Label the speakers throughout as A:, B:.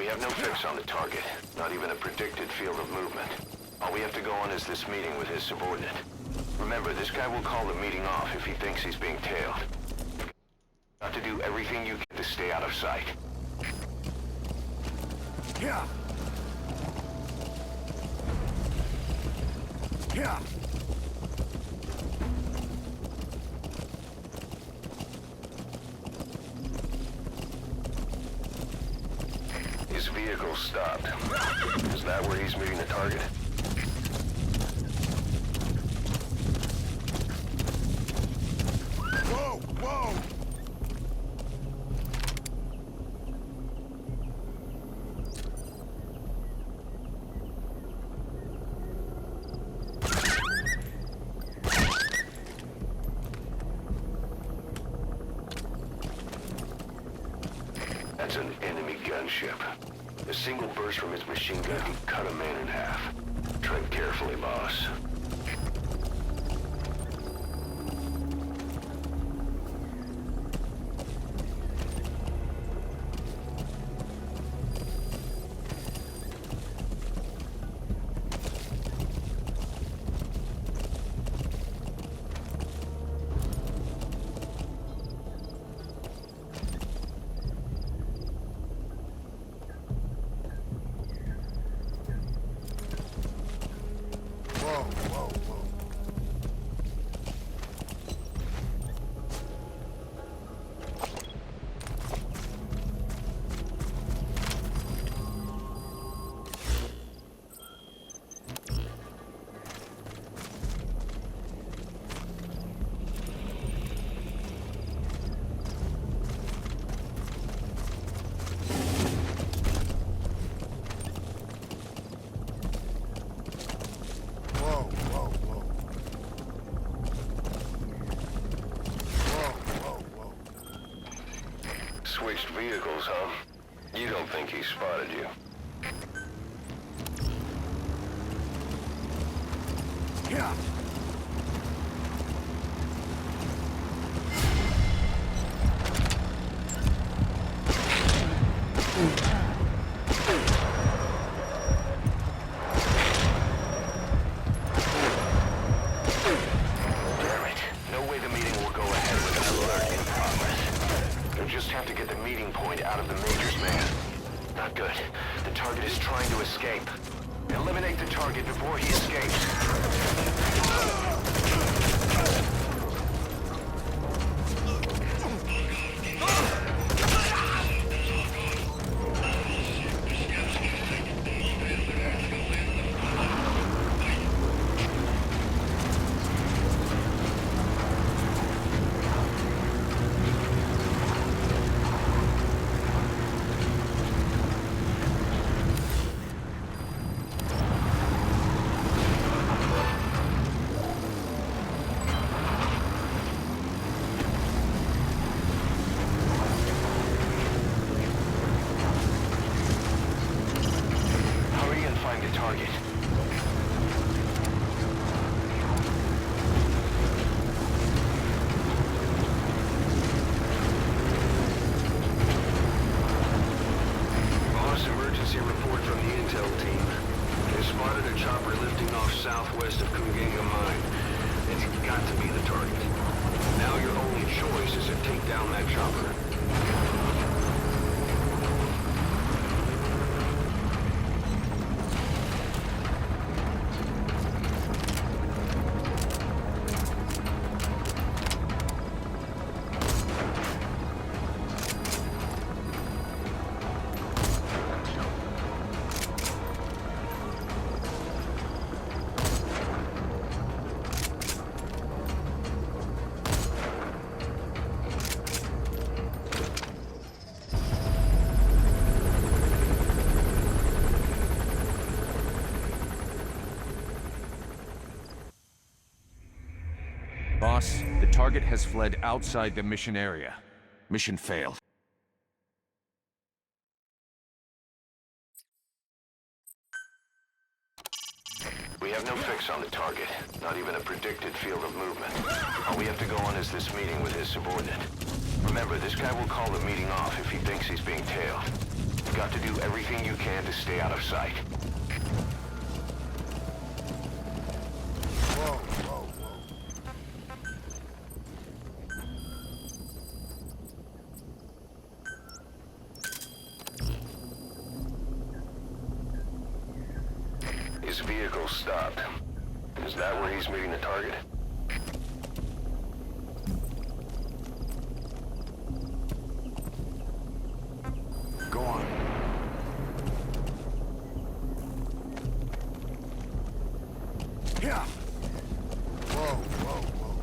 A: have no fix on the target, not even a predicted field of movement. All we have to go on is this meeting with his subordinate. Remember, this guy will call the meeting off if he thinks he's being tailed. Got to do everything you can to stay out of sight.
B: Yeah. Yeah.
A: His vehicle stopped. Is that where he's meeting the target?
B: Whoa! Whoa!
A: That's an enemy gunship. A single burst from its machine gun can cut a man in half. Tread carefully, boss.
B: Whoa! Whoa! Whoa! Whoa! Whoa! Whoa! Whoa! Whoa!
A: Switched vehicles, huh? You don't think he spotted you?
B: Yeah.
A: Damn it. No way the meeting will go ahead with an alert in progress. You'll just have to get the meeting point out of the Major's man. Not good. The target is trying to escape. Eliminate the target before he escapes. Hurry and find the target. Boss, emergency report from the intel team. They spotted a chopper lifting off southwest of Kungenga Mine. It's got to be the target. Now your only choice is to take down that chopper.
C: Boss, the target has fled outside the mission area. Mission failed.
A: We have no fix on the target, not even a predicted field of movement. All we have to go on is this meeting with his subordinate. Remember, this guy will call the meeting off if he thinks he's being tailed. got to do everything you can to stay out of sight.
B: Whoa, whoa, whoa.
A: His vehicle stopped. Is that where he's meeting the target?
B: Go on. Yeah. Whoa, whoa, whoa.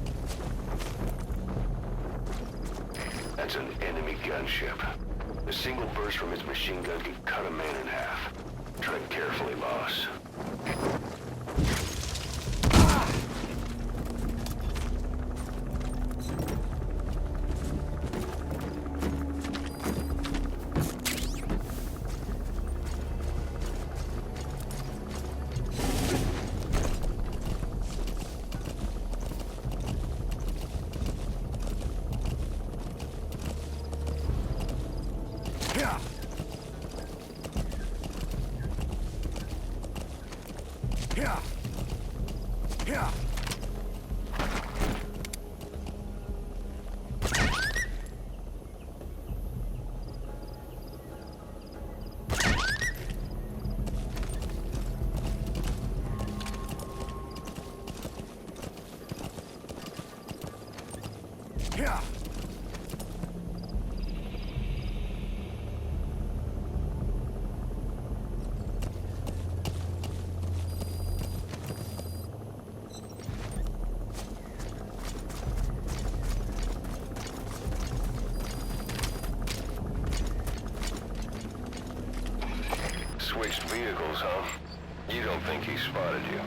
A: That's an enemy gunship. A single burst from his machine gun can cut a man in half. Tread carefully, boss.
B: Yeah. Yeah. Yeah. Yeah.
A: Switched vehicles, huh? You don't think he spotted you?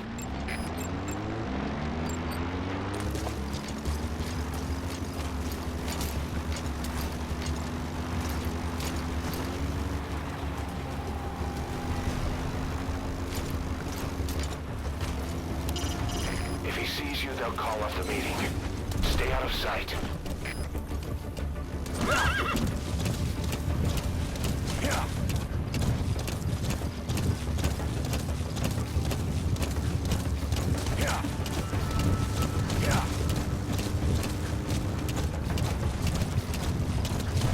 A: If he sees you, they'll call off the meeting. Stay out of sight.
B: Yeah. Yeah. Yeah.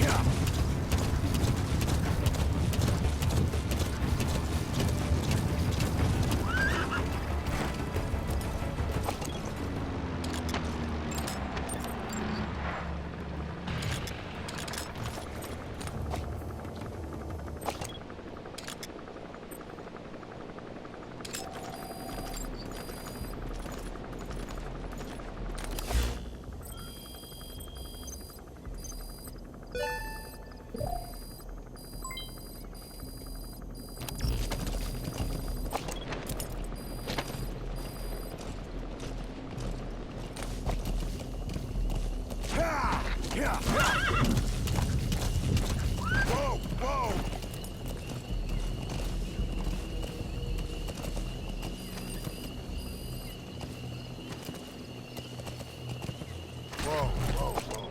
B: Yeah. Yeah. Whoa, whoa. Whoa, whoa, whoa.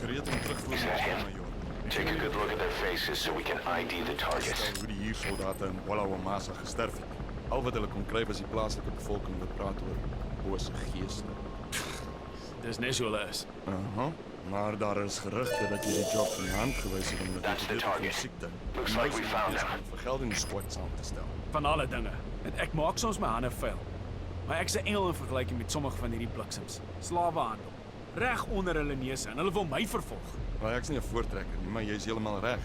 D: Gereed om terugvoer
A: Is
D: naar
A: that
D: de
A: him?
D: major.
A: Take a good look at their faces so we can ID the targets.
D: Stel hoe die hier soldaten in Wallawamasa gesterf het. Al wat hulle kon kry was die plaaslike bevolking wat praat oor bose geeste.
E: Dis net so hulle is.
D: Maar daar is gerugte dat jy die job van die hand gewys het om met
A: That's the target.
D: siekte.
A: Looks like we found him.
D: Vergeldingssquad saam te stel.
E: Van alle dinge. En ek maak soms my hande vuil. Maar ek's 'n engel in vergelyking met sommige van hierdie bliksems. Slawehandel. Reg onder hulle neuse en hulle wil my vervolg.
D: Maar ek's nie 'n voortrekker nie, maar jy's heeltemal reg.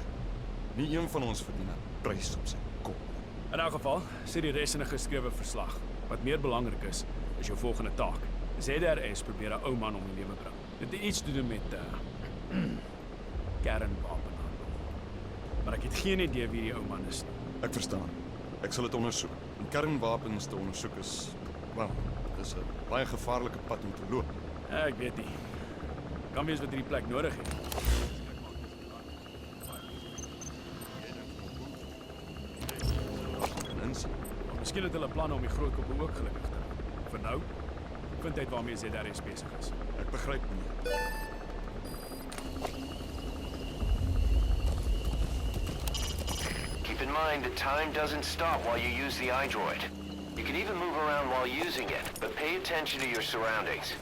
D: Nie een van ons verdien 'n prys op sy kop.
E: In elk geval, sit die res in 'n geskrewe verslag. Wat meer belangrik is jou volgende taak. ZRS probeer 'n ou man om die lewe bring. Dit het iets te doen met kernwapenhandel. maar ek het geen idee wie die ou man is nie.
D: Ek verstaan. Ek sal dit ondersoek. En kernwapens te ondersoek is, wel, dis 'n baie gevaarlike pad om te loop.
E: Ja, ek weet nie. Kan wees wat hierdie plek nodig het.
D: En insien.
E: Maar miskien het hulle planne om die groot koppe ook gelukkig te hou. Vir nou, vind uit waarmee ZRS besig is.
D: Ek begryp nie.
A: Keep in mind that time doesn't stop while you use the iDroid. You can even move around while using it, but pay attention to your surroundings.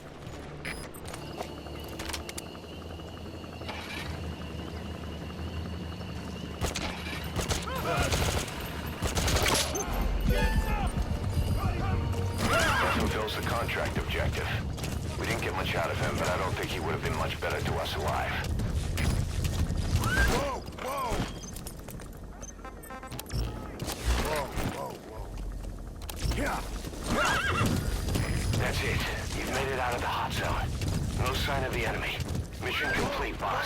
A: That fulfills the contract objective. We didn't get much out of him, but I don't think he would have been much better to us alive.
B: Whoa, whoa! Whoa, whoa, whoa. Yeah!
A: That's it. You've made it out of the hot zone. No sign of the enemy. Mission complete, boss.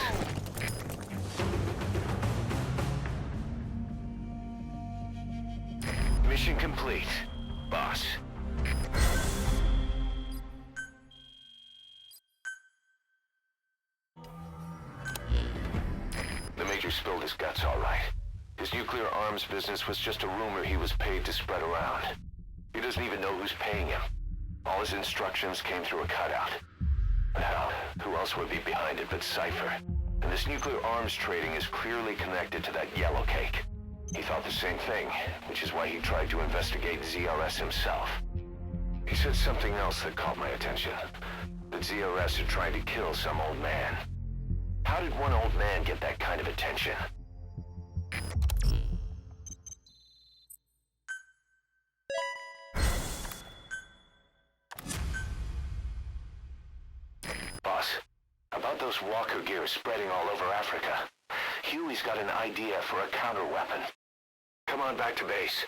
A: Mission complete, boss. The Major spilled his guts all right. His nuclear arms business was just a rumor he was paid to spread around. He doesn't even know who's paying him. All his instructions came through a cutout. Hell, who else would be behind it but Cypher? And this nuclear arms trading is clearly connected to that yellow cake. He thought the same thing, which is why he tried to investigate ZRS himself. He said something else that caught my attention. That ZRS are trying to kill some old man. How did one old man get that kind of attention? Boss, about those walker gears spreading all over Africa, Huey's got an idea for a counter-weapon. Come on back to base.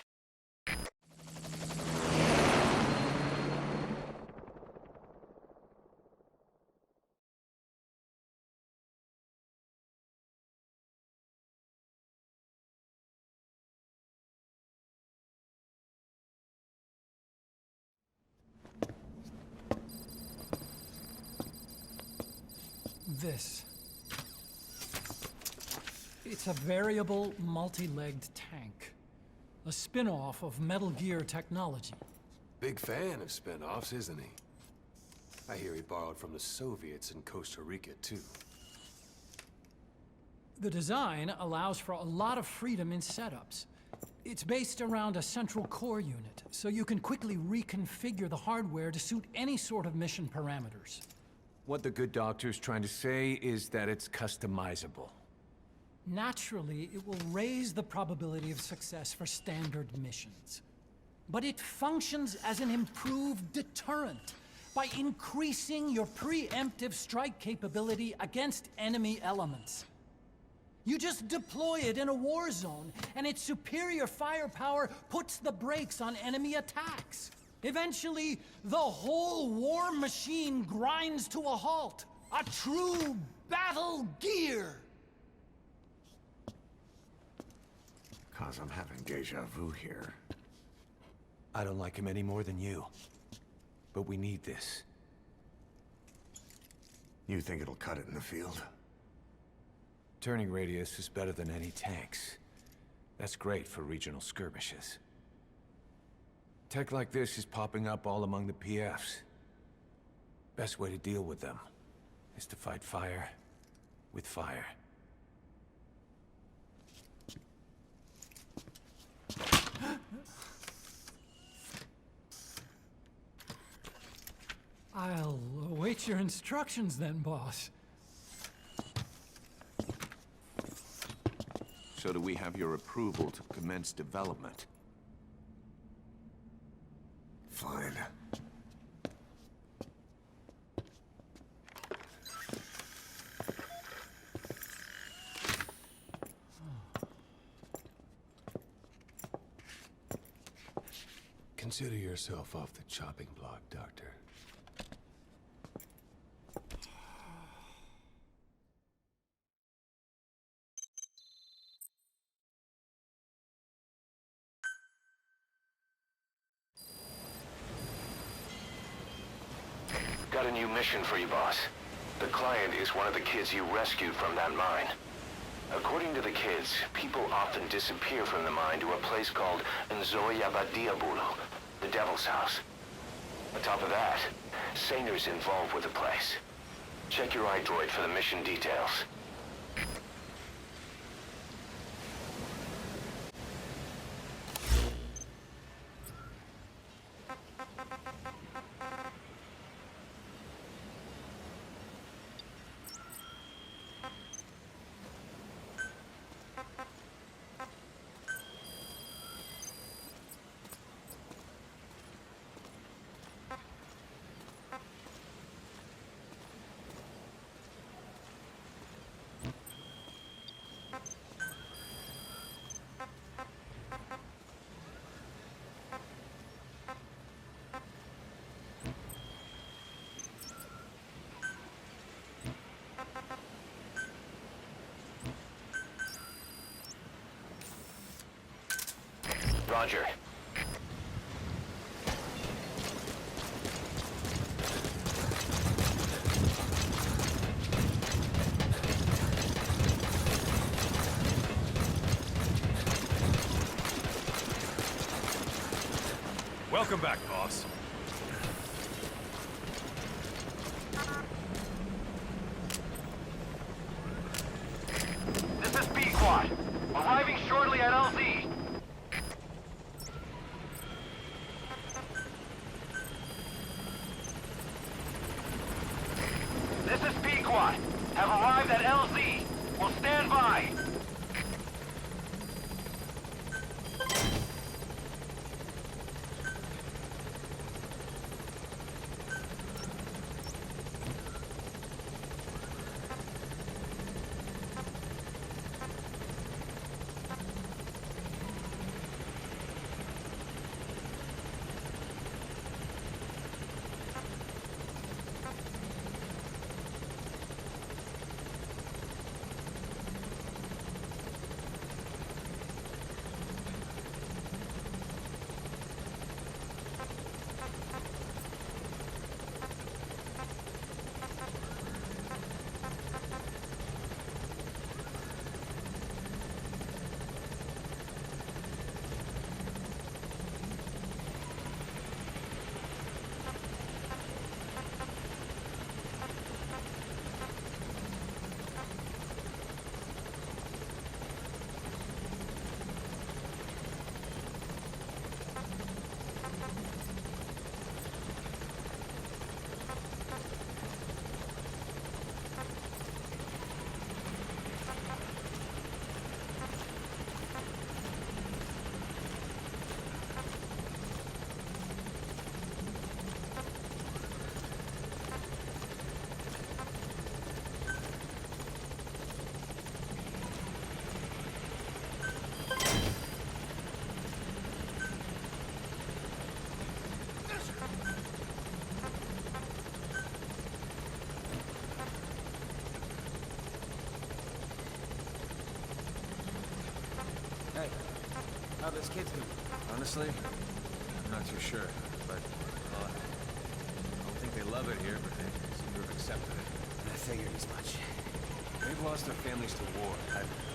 F: This. It's a variable, multi-legged tank. A spin-off of Metal Gear technology.
G: Big fan of spin-offs, isn't he? I hear he borrowed from the Soviets in Costa Rica, too.
F: The design allows for a lot of freedom in setups. It's based around a central core unit, so you can quickly reconfigure the hardware to suit any sort of mission parameters.
H: What the good doctor's trying to say is that it's customizable.
F: Naturally, it will raise the probability of success for standard missions. But it functions as an improved deterrent by increasing your preemptive strike capability against enemy elements. You just deploy it in a war zone, and its superior firepower puts the brakes on enemy attacks. Eventually, the whole war machine grinds to a halt. A true battle gear!
B: Cause I'm having deja vu here.
H: I don't like him any more than you. But we need this.
B: You think it'll cut it in the field?
H: Turning radius is better than any tanks. That's great for regional skirmishes. Tech like this is popping up all among the PFs. Best way to deal with them is to fight fire with fire.
F: I'll await your instructions then, boss.
C: So do we have your approval to commence development?
B: Fine.
G: Consider yourself off the chopping block, Doctor.
A: got a new mission for you, boss. The client is one of the kids you rescued from that mine. According to the kids, people often disappear from the mine to a place called Nzoya Badiabulu, the Devil's House. On top of that, Saner's involved with the place. Check your iDroid for the mission details. Roger.
E: Welcome back, boss.
A: This is B-Quad. Arriving shortly at LZ. This is P-Quad. Have arrived at LZ. Will stand by.
C: Hey, how this kid's doing? Honestly, I'm not too sure, but I don't think they love it here, but they seem to have accepted it.
I: I figured as much.
C: They've lost their families to war.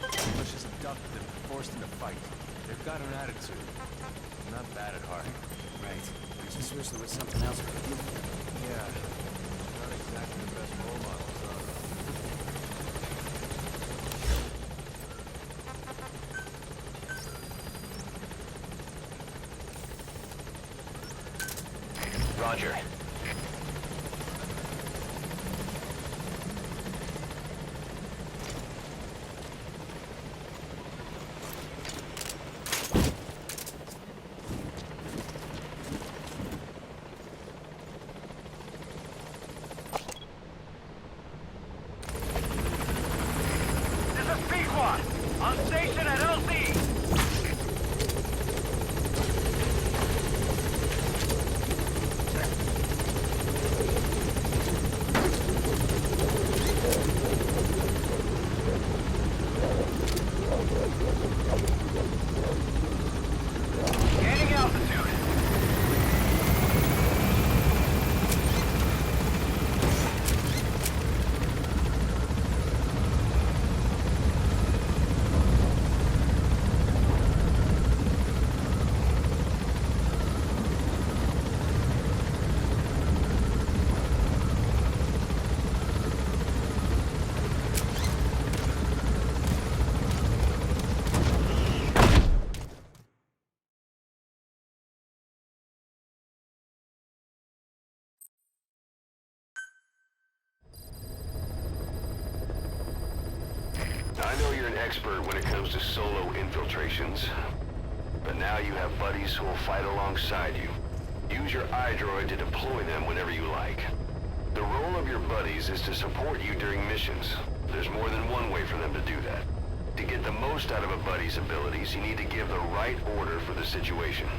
C: Militias abducted them, forced into fight. They've got an attitude. Not bad at heart.
I: Right. I just wish there was something else we could do.
C: Yeah. Not exactly the best role models, are they?
A: Roger. This is P-Quad. On station at LZ. Gaining altitude. expert when it comes to solo infiltrations. But now you have buddies who will fight alongside you. Use your iDroid to deploy them whenever you like. The role of your buddies is to support you during missions. There's more than one way for them to do that. To get the most out of a buddy's abilities, you need to give the right order for the situation.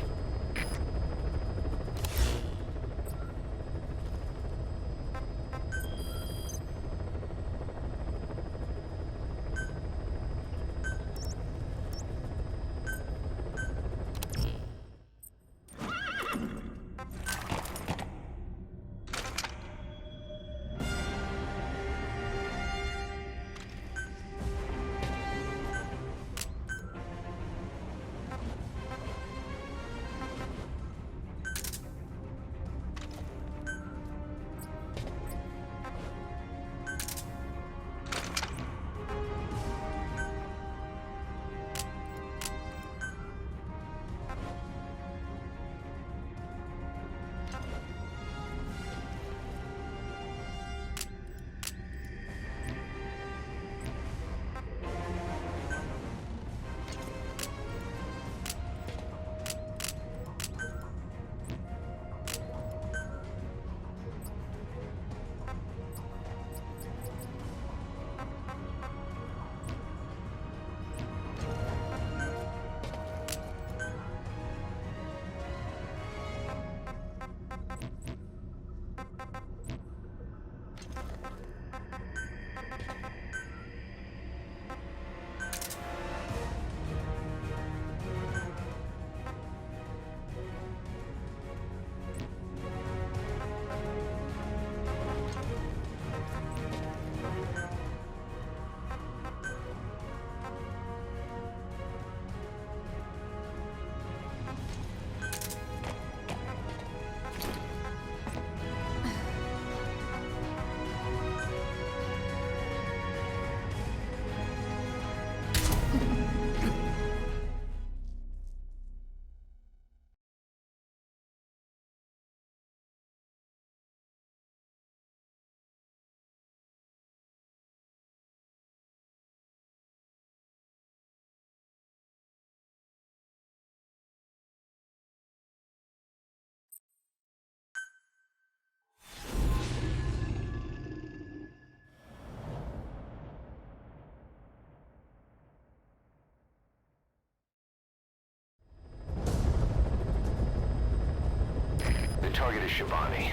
A: The target is Shivani.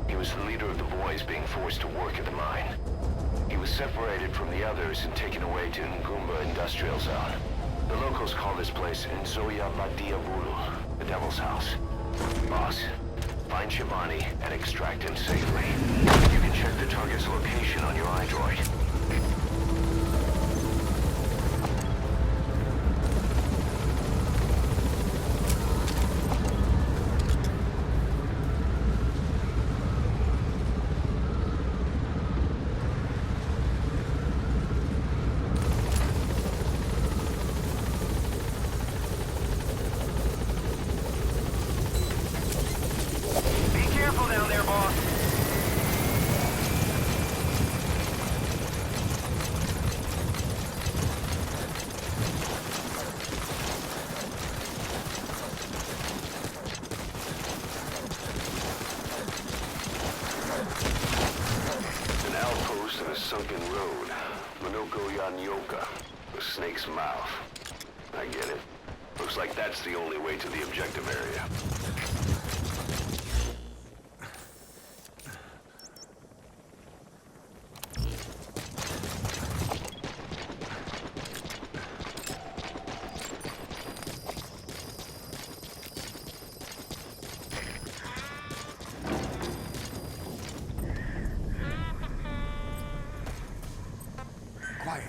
A: He was the leader of the boys being forced to work at the mine. He was separated from the others and taken away to Ngumba Industrial Zone. The locals call this place Nzoia Vadia Bulu, the Devil's House. Boss, find Shivani and extract him safely. You can check the target's location on your iDroid. Sunken road. Minoko Yanyoka. The snake's mouth. I get it. Looks like that's the only way to the objective area.
B: Quiet.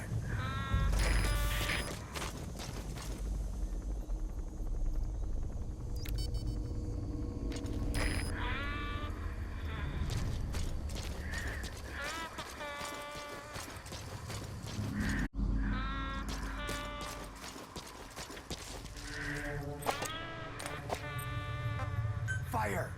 B: Fire!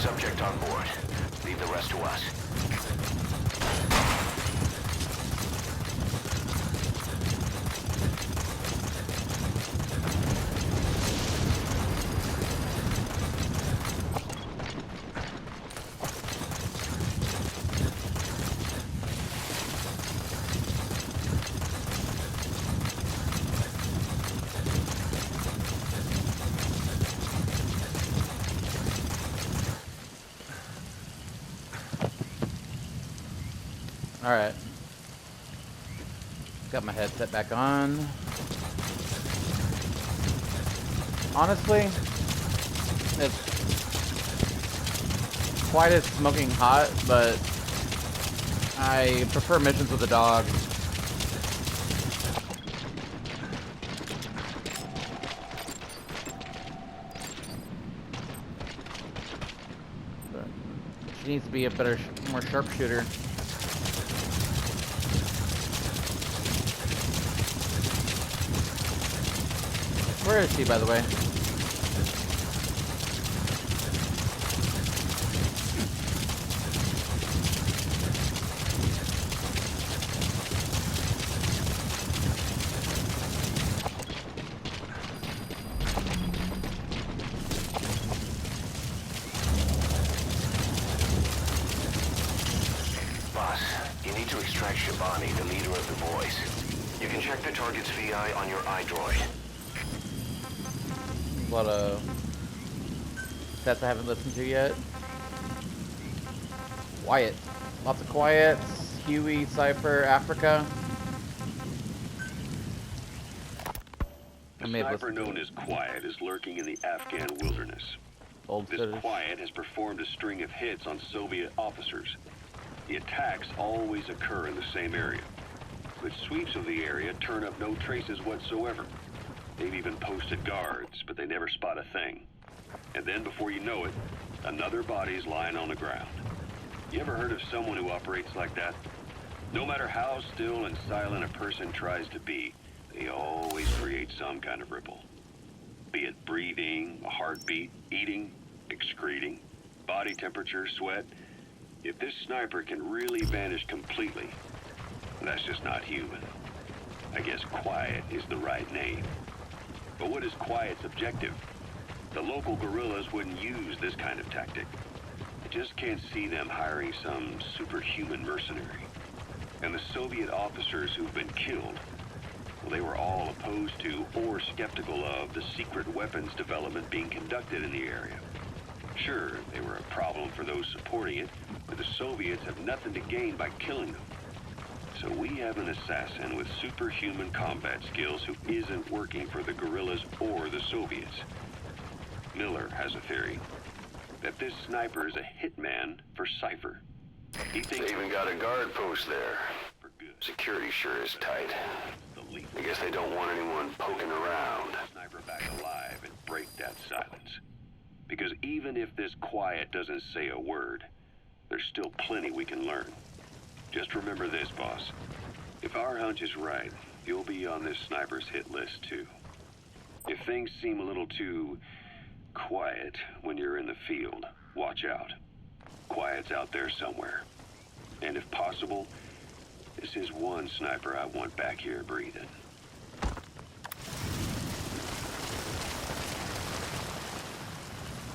A: Subject on board. Leave the rest to us.
J: Alright. Got my headset back on. Honestly, it's quite as smoking hot, but I prefer missions with a dog. But she needs to be a better, more sharpshooter. Where is she, by the way?
A: Boss, you need to extract Shabani, the leader of the Boys. You can check the target's VI on your iDroid.
J: A lot of sets I haven't listened to yet. Quiet. Lots of quiets. Huey, Cypher, Africa.
K: The sniper known as Quiet is lurking in the Afghan wilderness. This Quiet has performed a string of hits on Soviet officers. The attacks always occur in the same area, but sweeps of the area turn up no traces whatsoever. They've even posted guards, but they never spot a thing. And then before you know it, another body's lying on the ground. You ever heard of someone who operates like that? No matter how still and silent a person tries to be, they always create some kind of ripple. Be it breathing, a heartbeat, eating, excreting, body temperature, sweat. If this sniper can really vanish completely, that's just not human. I guess Quiet is the right name. But what is Quiet's objective? The local guerrillas wouldn't use this kind of tactic. I just can't see them hiring some superhuman mercenary. And the Soviet officers who've been killed, well, they were all opposed to or skeptical of the secret weapons development being conducted in the area. Sure, they were a problem for those supporting it, but the Soviets have nothing to gain by killing them. So we have an assassin with superhuman combat skills who isn't working for the guerrillas or the Soviets. Miller has a theory that this sniper is a hitman for Cypher. He thinks
A: They even got a guard post there. Security sure is tight. I guess they don't want anyone poking around.
K: Sniper back alive and break that silence. Because even if this Quiet doesn't say a word, there's still plenty we can learn. Just remember this, boss. If our hunch is right, you'll be on this sniper's hit list too. If things seem a little too quiet when you're in the field, watch out. Quiet's out there somewhere. And if possible, this is one sniper I want back here breathing.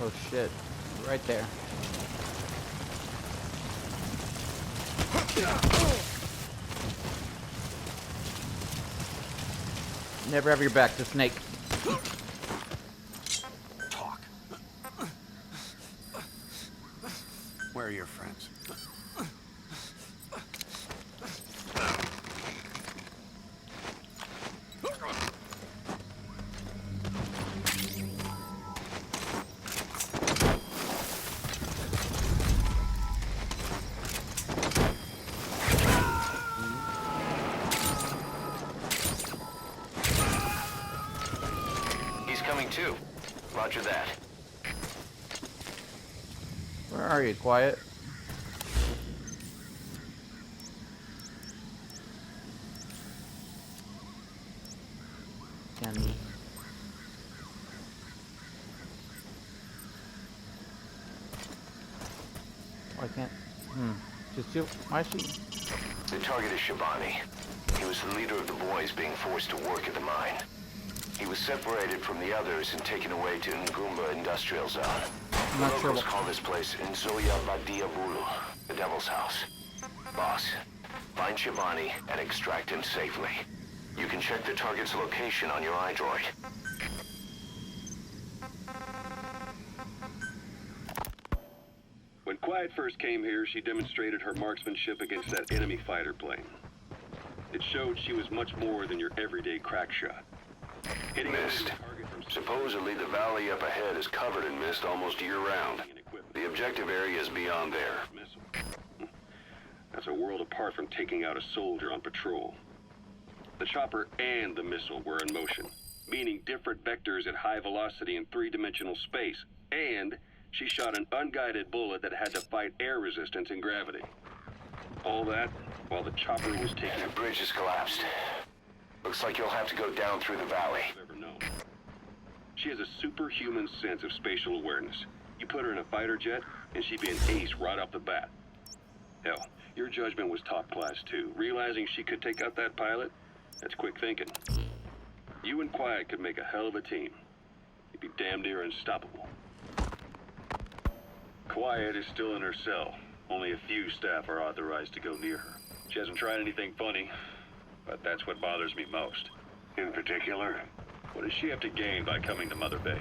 J: Oh shit. Right there. Never have your back to Snake.
B: Where are your friends?
A: He's coming too. Roger that.
J: Where are you, Quiet? Can... Why can't... Just you? Why is she...
A: The target is Shabani. He was the leader of the boys being forced to work at the mine. He was separated from the others and taken away to Ngumba Industrial Zone.
J: I'm not sure
A: Locals
J: what...
A: call this place Nzoya Badia Bulu, the Devil's House. Boss, find Shabani and extract him safely. You can check the target's location on your iDroid.
K: When Quiet first came here, she demonstrated her marksmanship against that enemy fighter plane. It showed she was much more than your everyday crack shot. Hitting
A: Mist. Supposedly the valley up ahead is covered in mist almost year-round. The objective area is beyond there.
K: That's a world apart from taking out a soldier on patrol. The chopper and the missile were in motion, meaning different vectors at high velocity in three-dimensional space, and she shot an unguided bullet that had to fight air resistance and gravity. All that while the chopper was taking...
A: The bridge has collapsed. Looks like you'll have to go down through the valley.
K: Ever known. She has a superhuman sense of spatial awareness. You put her in a fighter jet, and she'd be an ace right off the bat. Hell, your judgment was top class too. Realizing she could take out that pilot, that's quick thinking. You and Quiet could make a hell of a team. You'd be damn near unstoppable. Quiet is still in her cell. Only a few staff are authorized to go near her. She hasn't tried anything funny, but that's what bothers me most.
A: In particular?
K: What does she have to gain by coming to Mother Base?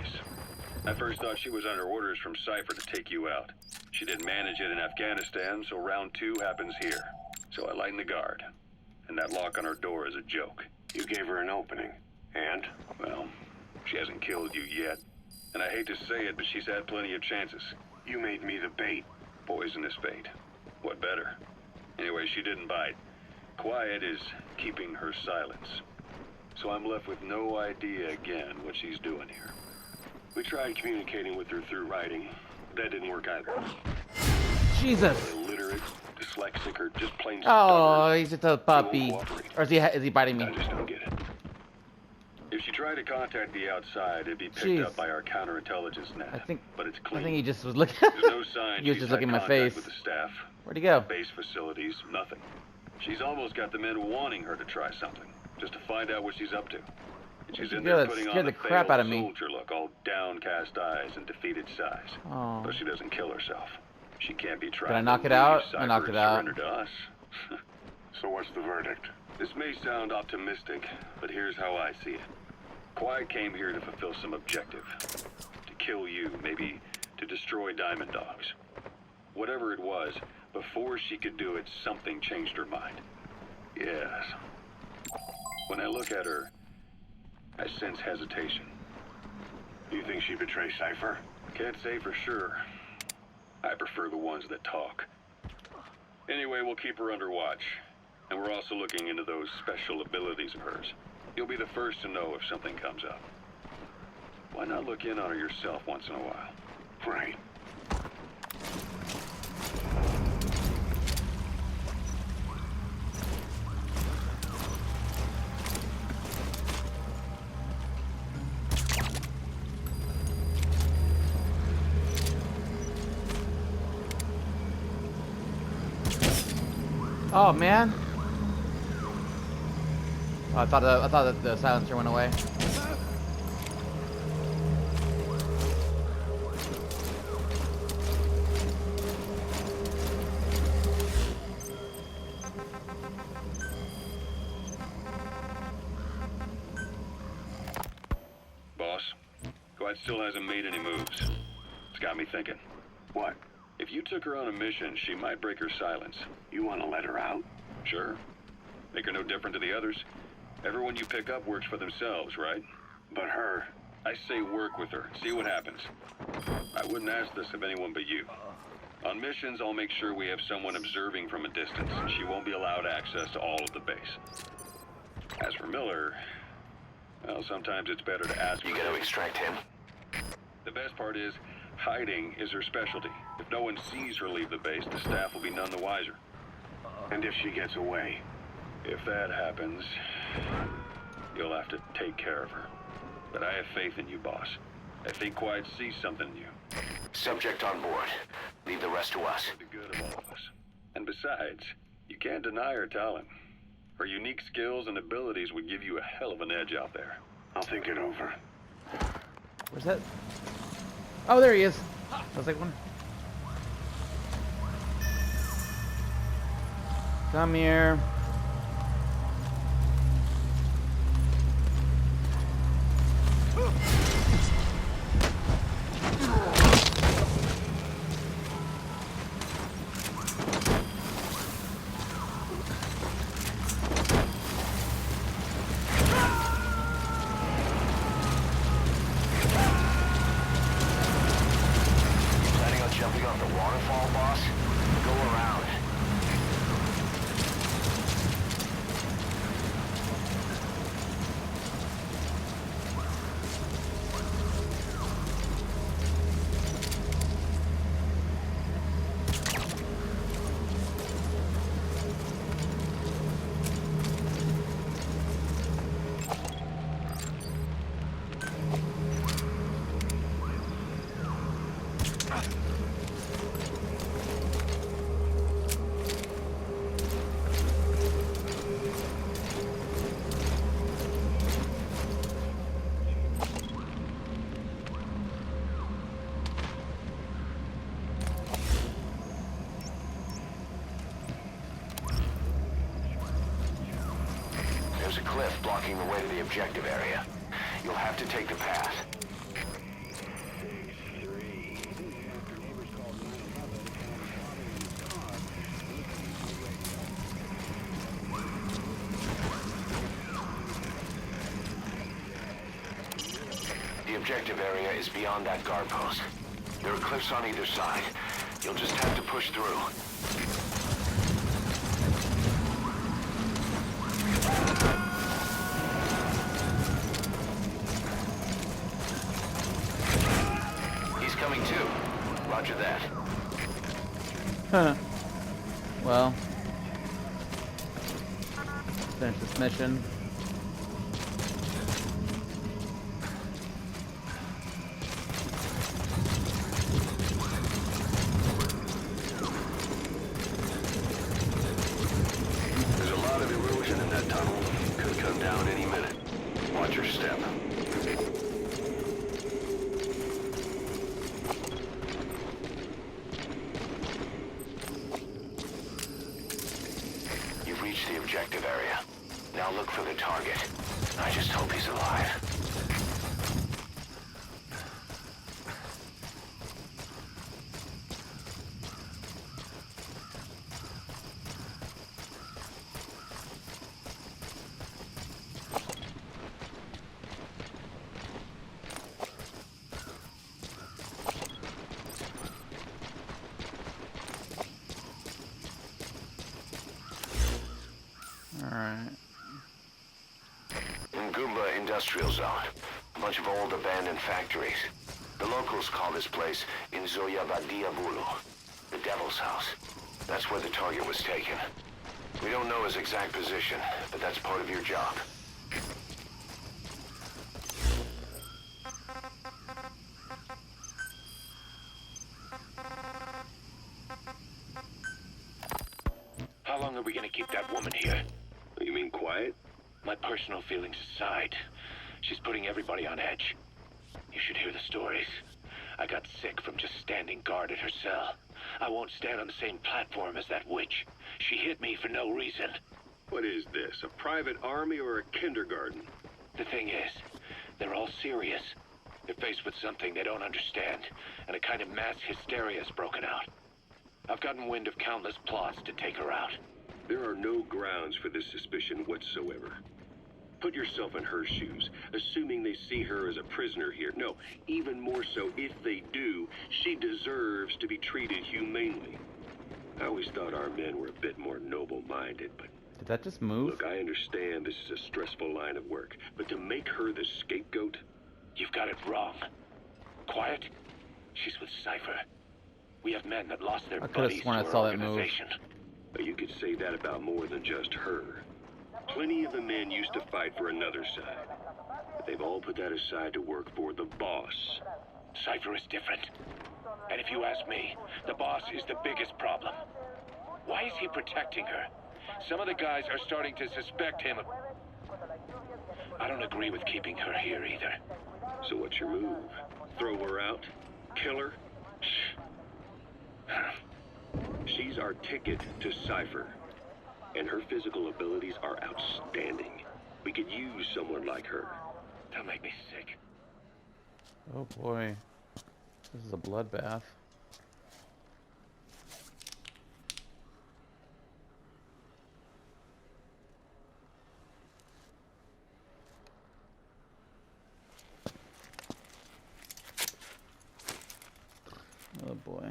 K: I first thought she was under orders from Cypher to take you out. She didn't manage it in Afghanistan, so round 2 happens here. So I lighten the guard. And that lock on her door is a joke.
A: You gave her an opening. And?
K: Well, she hasn't killed you yet. And I hate to say it, but she's had plenty of chances.
A: You made me the bait.
K: Poisonous bait. What better? Anyway, she didn't bite. Quiet is keeping her silence. So I'm left with no idea again what she's doing here. We tried communicating with her through writing. That didn't work either.
J: Jesus.
K: Illiterate, dyslexic, or just plain
J: Oh,
K: stubborn.
J: he's just a puppy. Or is he biting me?
K: I just don't get it. If she tried to contact the outside, it'd be picked up by our counterintelligence net. But it's clean.
J: I think he just was looking.
K: There's no sign
J: He was
K: she's
J: just
K: had
J: looking at my
K: contact
J: face.
K: with the staff.
J: Where'd he go?
K: Base facilities, nothing. She's almost got the men wanting her to try something, just to find out what she's up to. And she's in there putting on
J: the
K: a
J: crap out of me.
K: soldier look, all downcast eyes and defeated sighs.
J: Oh.
K: But she doesn't kill herself. She can't be tried.
J: Did I knock it out? I knocked it out.
K: Surrender to us.
A: So what's the verdict?
K: This may sound optimistic, but here's how I see it. Quiet came here to fulfill some objective. To kill you, maybe to destroy Diamond Dogs. Whatever it was, before she could do it, something changed her mind. Yes. When I look at her, I sense hesitation.
A: You think she betrayed Cypher?
K: Can't say for sure. I prefer the ones that talk. Anyway, we'll keep her under watch. And we're also looking into those special abilities of hers. You'll be the first to know if something comes up. Why not look in on her yourself once in a while?
A: Right.
J: Oh man. Oh, I thought that the silencer went away.
K: Boss, Quiet still hasn't made any moves. It's got me thinking.
A: What?
K: If you took her on a mission, she might break her silence.
A: You want to let her out?
K: Sure. Make her no different to the others. Everyone you pick up works for themselves, right?
A: But her...
K: I say work with her. See what happens. I wouldn't ask this of anyone but you. On missions, I'll make sure we have someone observing from a distance, and she won't be allowed access to all of the base. As for Miller, well, sometimes it's better to ask.
A: You gotta extract him.
K: The best part is, hiding is her specialty. If no one sees her leave the base, the staff will be none the wiser.
A: And if she gets away?
K: If that happens, you'll have to take care of her. But I have faith in you, boss. I think Quiet sees something in you.
A: Subject on board. Leave the rest to us.
K: For the good of all of us. And besides, you can't deny her talent. Her unique skills and abilities would give you a hell of an edge out there.
A: I'll think it over.
J: Where's that? Oh, there he is. I was like, one. Come here.
A: Planning on jumping off the waterfall, boss? Go around. There's a cliff blocking the way to the objective area. You'll have to take the path. The objective area is beyond that guard post. There are cliffs on either side. You'll just have to push through. He's coming too. Roger that.
J: Huh. Well. Finish this mission.
A: There's a lot of erosion in that tunnel. Could come down any minute. Watch your step. You've reached the objective area. Now look for the target. I just hope he's alive.
J: Alright.
A: Ngumba Industrial Zone. A bunch of old abandoned factories. The locals call this place Inzoya Diabulu, the Devil's House. That's where the target was taken. We don't know his exact position, but that's part of your job.
K: How long are we gonna keep that woman here? You mean Quiet? My personal feelings aside, she's putting everybody on edge. You should hear the stories. I got sick from just standing guard at her cell. I won't stand on the same platform as that witch. She hit me for no reason. What is this, a private army or a kindergarten? The thing is, they're all serious. They're faced with something they don't understand, and a kind of mass hysteria has broken out. I've gotten wind of countless plots to take her out. There are no grounds for this suspicion whatsoever. Put yourself in her shoes, assuming they see her as a prisoner here. No, even more so, if they do, she deserves to be treated humanely. I always thought our men were a bit more noble-minded, but...
J: Did that just move?
K: Look, I understand this is a stressful line of work, but to make her the scapegoat? You've got it wrong. Quiet? She's with Cypher. We have men that lost their buddies to our organization. But you could say that about more than just her. Plenty of the men used to fight for another side. But they've all put that aside to work for the boss. Cypher is different. And if you ask me, the boss is the biggest problem. Why is he protecting her? Some of the guys are starting to suspect him of... I don't agree with keeping her here either. So what's your move? Throw her out? Kill her? She's our ticket to Cypher. And her physical abilities are outstanding. We could use someone like her. Don't make me sick.
J: Oh boy. This is a bloodbath. Oh boy.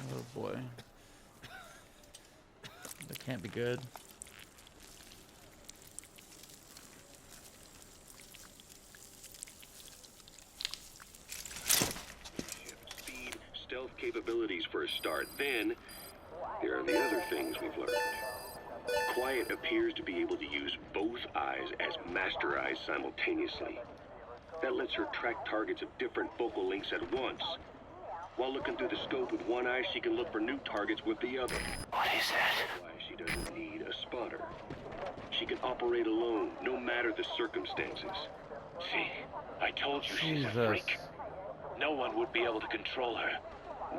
J: Oh boy. That can't be good.
K: Speed, stealth capabilities for a start. Then, there are the other things we've learned. Quiet appears to be able to use both eyes as master eyes simultaneously. That lets her track targets of different focal lengths at once. While looking through the scope with one eye, she can look for new targets with the other.
A: What is that?
K: Why she doesn't need a spotter. She can operate alone, no matter the circumstances. See, I told you she's a freak. No one would be able to control her.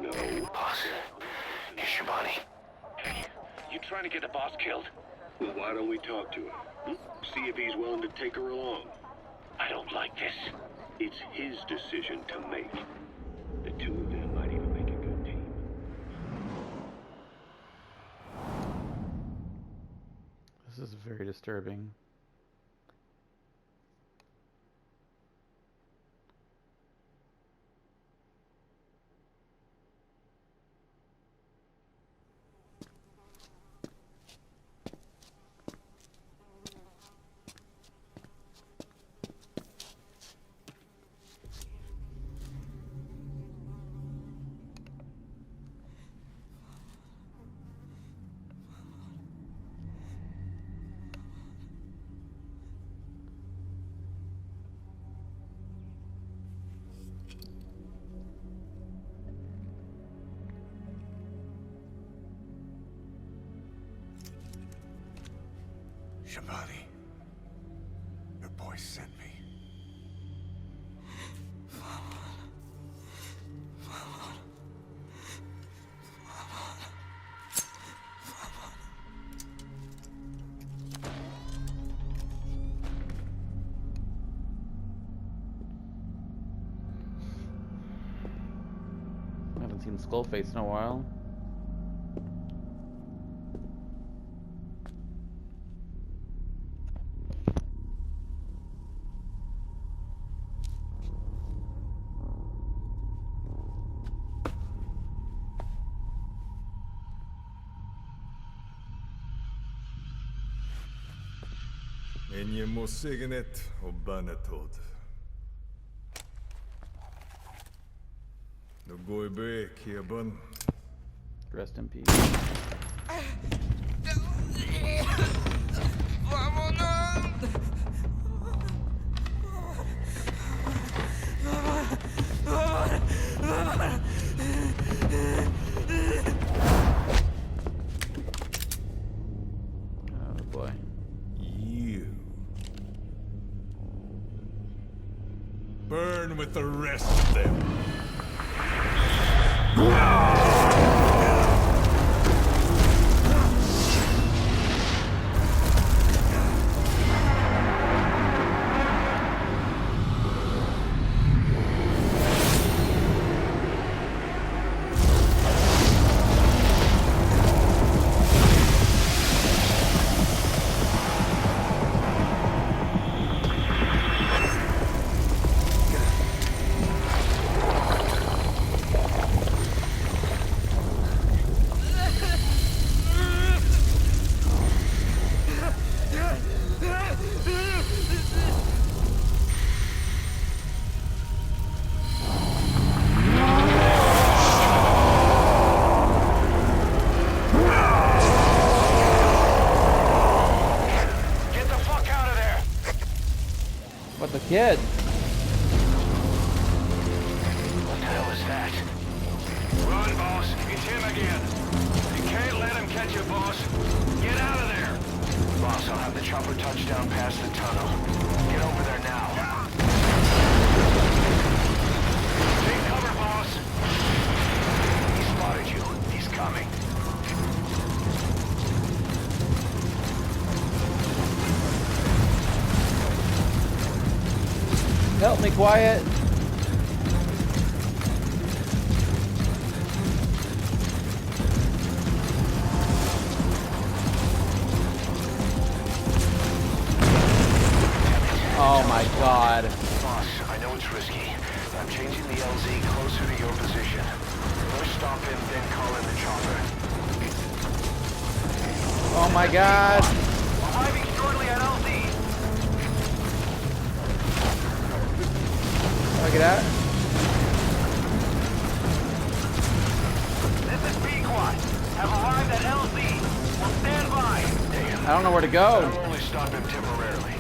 K: No.
A: Boss, here's Shabani.
K: Hey, you trying to get the boss killed? Well, why don't we talk to him? See if he's willing to take her along. I don't like this. It's his decision to make. The two of them might even make a good team.
J: This is very disturbing.
B: Shabani, your boy sent me.
J: I haven't seen Skullface in a while.
D: Enjemo signet og banetod. No go be kiaban.
J: Rest in peace.
D: Burn with the rest of them.
J: What the kid?
A: What the hell is that? Run, boss. It's him again. You can't let him catch you, boss. Get out of there. Boss, I'll have the chopper touch down past the tunnel. Get over there now. Take cover, boss. He spotted you. He's coming.
J: Help me, Quiet. Oh my god.
A: Boss, I know it's risky. I'm changing the LZ closer to your position. First stop him, then call in the chopper.
J: Oh my god.
A: Arriving shortly at LZ.
J: Look at that.
A: This is Pequot. Have arrived at LZ. We'll stand by. Damn.
J: I don't know where to go.
A: I'll only stop him temporarily.